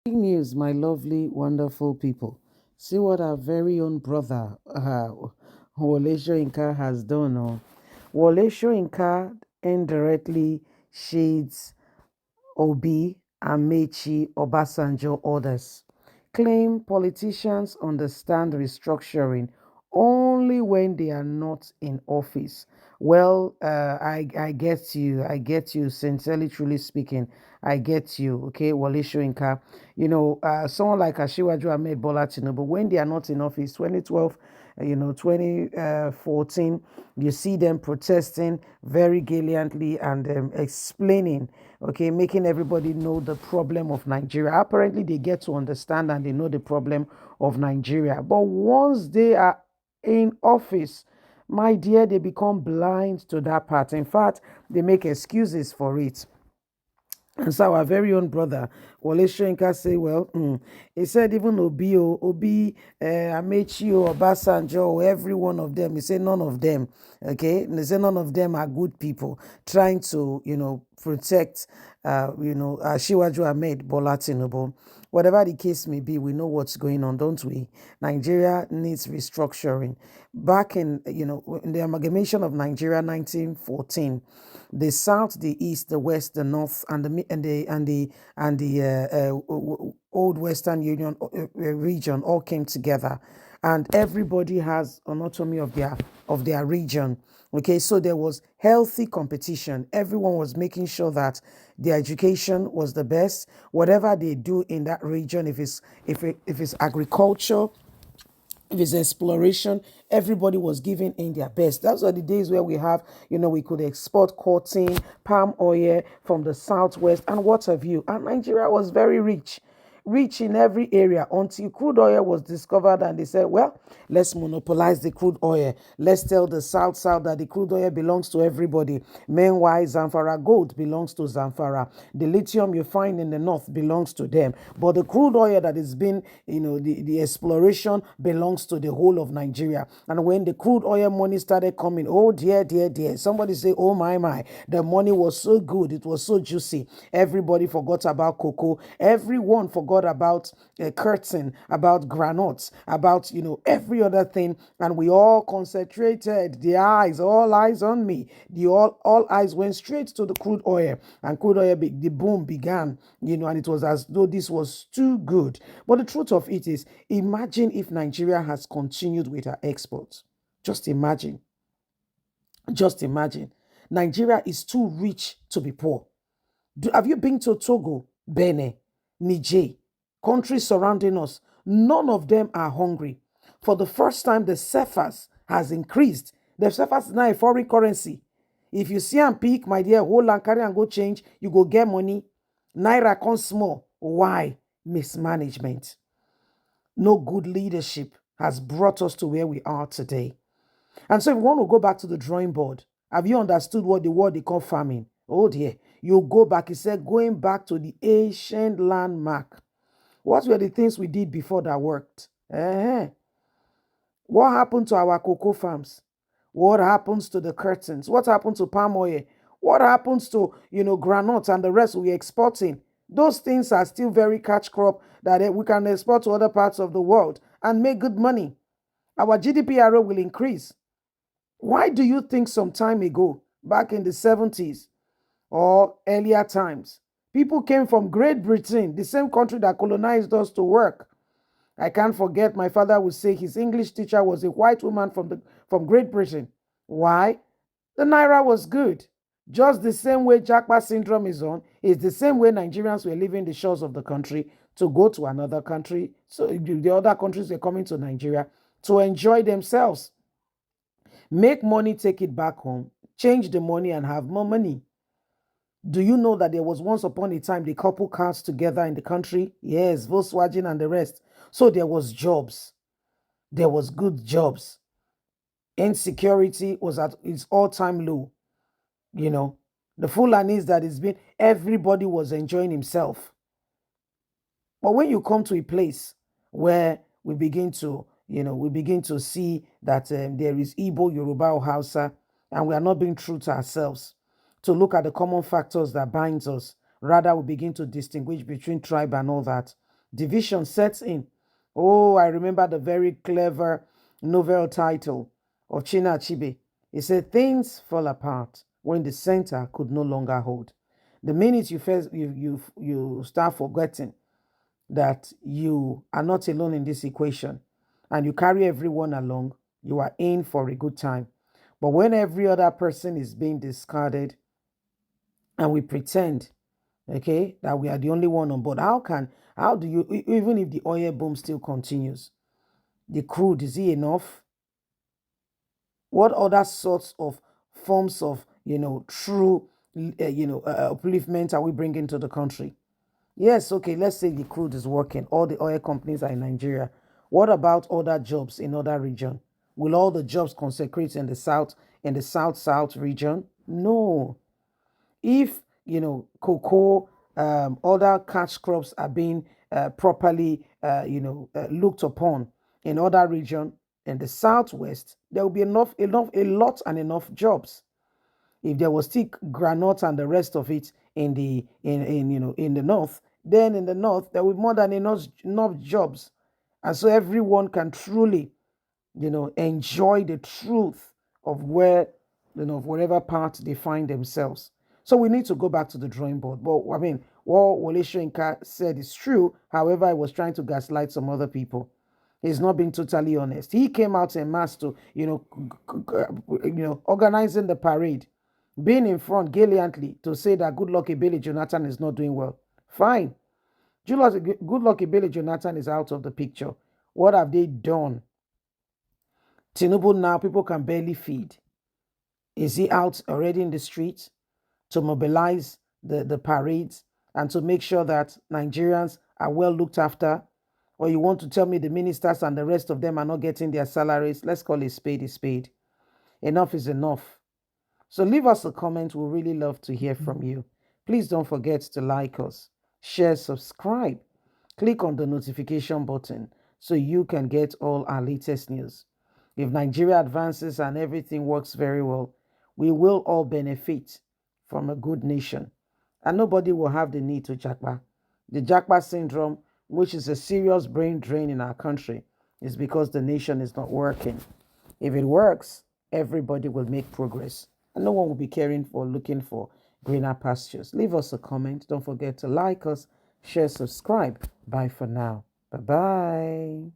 News, my lovely, wonderful people. See what our very own brother, Wole Soyinka, has done. Wole Soyinka indirectly shades Obi, Amaechi, Obasanjo, others. Claim politicians understand restructuring only when they are not in office. Well, I get you. I get you. Sincerely, truly speaking, I get you. Okay, Wale Soyinka. Someone like Ashiwaju Ahmed Bola Tinubu, when they are not in office, 2012, 2014, you see them protesting very gallantly and explaining, okay, making everybody know the problem of Nigeria. Apparently, they get to understand and they know the problem of Nigeria. But once they are in office, my dear, they become blind to that part. In fact, they make excuses for it. And so our very own brother, Wale Soyinka, say, well, he said even Obi, Amaechi, Obasanjo, every one of them, he said none of them, okay? And he said none of them are good people trying to, protect, Shiwaju Ahmed Bola Tinubu. Whatever the case may be, we know what's going on, don't we? Nigeria needs restructuring. Back in the amalgamation of Nigeria 1914, the south, the east, the west, the north, and the old Western Union region all came together, and everybody has an autonomy of their region. Okay, so there was healthy competition. Everyone was making sure that their education was the best. Whatever they do in that region, if it's agriculture, if it's exploration, everybody was giving in their best. Those are the days where we could export cotton, palm oil from the southwest, and what have you. And Nigeria was very rich in every area until crude oil was discovered and they said, well, let's monopolize the crude oil. Let's tell the South that the crude oil belongs to everybody. Meanwhile, Zamfara gold belongs to Zamfara. The lithium you find in the north belongs to them. But the crude oil that is being, the exploration belongs to the whole of Nigeria. And when the crude oil money started coming, oh dear, dear, dear, somebody say, oh my, the money was so good, it was so juicy. Everybody forgot about cocoa. Everyone forgot about curtain, about granules, about every other thing, and we all concentrated all eyes on me. All eyes went straight to the crude oil, and crude oil the boom began, and it was as though this was too good. But the truth of it is, imagine if Nigeria has continued with her exports. Just imagine. Just imagine. Nigeria is too rich to be poor. Have you been to Togo, Benin, Niger, countries surrounding us? None of them are hungry. For the first time, the CFAs has increased. The CFAs is now a foreign currency. If you see and pick, my dear, hold and carry and go change, you go get money. Naira comes small. Why? Mismanagement. No good leadership has brought us to where we are today. And so if we want to go back to the drawing board, have you understood what the word they call farming? Oh dear. You go back, he said, going back to the ancient landmark. What were the things we did before that worked? What happened to our cocoa farms? What happens to the curtains? What happened to palm oil? What happens to, granules and the rest we're exporting? Those things are still very catch crop that we can export to other parts of the world and make good money. Our GDP arrow will increase. Why do you think some time ago, back in the 70s or earlier times, people came from Great Britain, the same country that colonized us, to work? I can't forget my father would say his English teacher was a white woman from Great Britain. Why? The naira was good. Just the same way Jackpot syndrome is on, is the same way Nigerians were leaving the shores of the country to go to another country. So the other countries were coming to Nigeria to enjoy themselves. Make money, take it back home, change the money, and have more money. Do you know that there was once upon a time the couple cars together in the country? Yes, Volkswagen and the rest. So there was jobs. There was good jobs. Insecurity was at its all-time low. The Fulanis that it's been, everybody was enjoying himself. But when you come to a place where we begin to see that there is Igbo, Yoruba, or Hausa, and we are not being true to ourselves, to look at the common factors that binds us. Rather, we begin to distinguish between tribe and all that. Division sets in. Oh, I remember the very clever novel title of China Achebe. It said, "Things fall apart when the center could no longer hold." The minute you start forgetting that you are not alone in this equation and you carry everyone along, you are in for a good time. But when every other person is being discarded and we pretend, okay, that we are the only one on board, how do you, even if the oil boom still continues, the crude, is it enough? What other sorts of forms of, true, upliftment are we bringing to the country? Yes, okay, let's say the crude is working. All the oil companies are in Nigeria. What about other jobs in other region? Will all the jobs concentrate in the south region? No. If, cocoa, other cash crops are being properly, looked upon in other region, in the southwest, there will be a lot and enough jobs. If there was still granite and the rest of it in the north, then in the north there will be more than enough jobs, and so everyone can truly, enjoy the truth of where, of whatever part they find themselves. So we need to go back to the drawing board. But I mean, what Wole Soyinka said is true. However, I was trying to gaslight some other people. He's not being totally honest. He came out en masse to, organizing the parade, being in front gallantly to say that Goodluck Ebele Jonathan is not doing well. Fine. Goodluck Ebele Jonathan is out of the picture. What have they done? Tinubu now, people can barely feed. Is he out already in the streets to mobilize the parades and to make sure that Nigerians are well looked after? Or you want to tell me the ministers and the rest of them are not getting their salaries? Let's call a spade a spade. Enough is enough. So leave us a comment. We'd really love to hear from you. Please don't forget to like us, share, subscribe. Click on the notification button so you can get all our latest news. If Nigeria advances and everything works very well, we will all benefit from a good nation. And nobody will have the need to jackpot. The jackpot syndrome, which is a serious brain drain in our country, is because the nation is not working. If it works, everybody will make progress. And no one will be caring for looking for greener pastures. Leave us a comment. Don't forget to like us, share, subscribe. Bye for now. Bye-bye.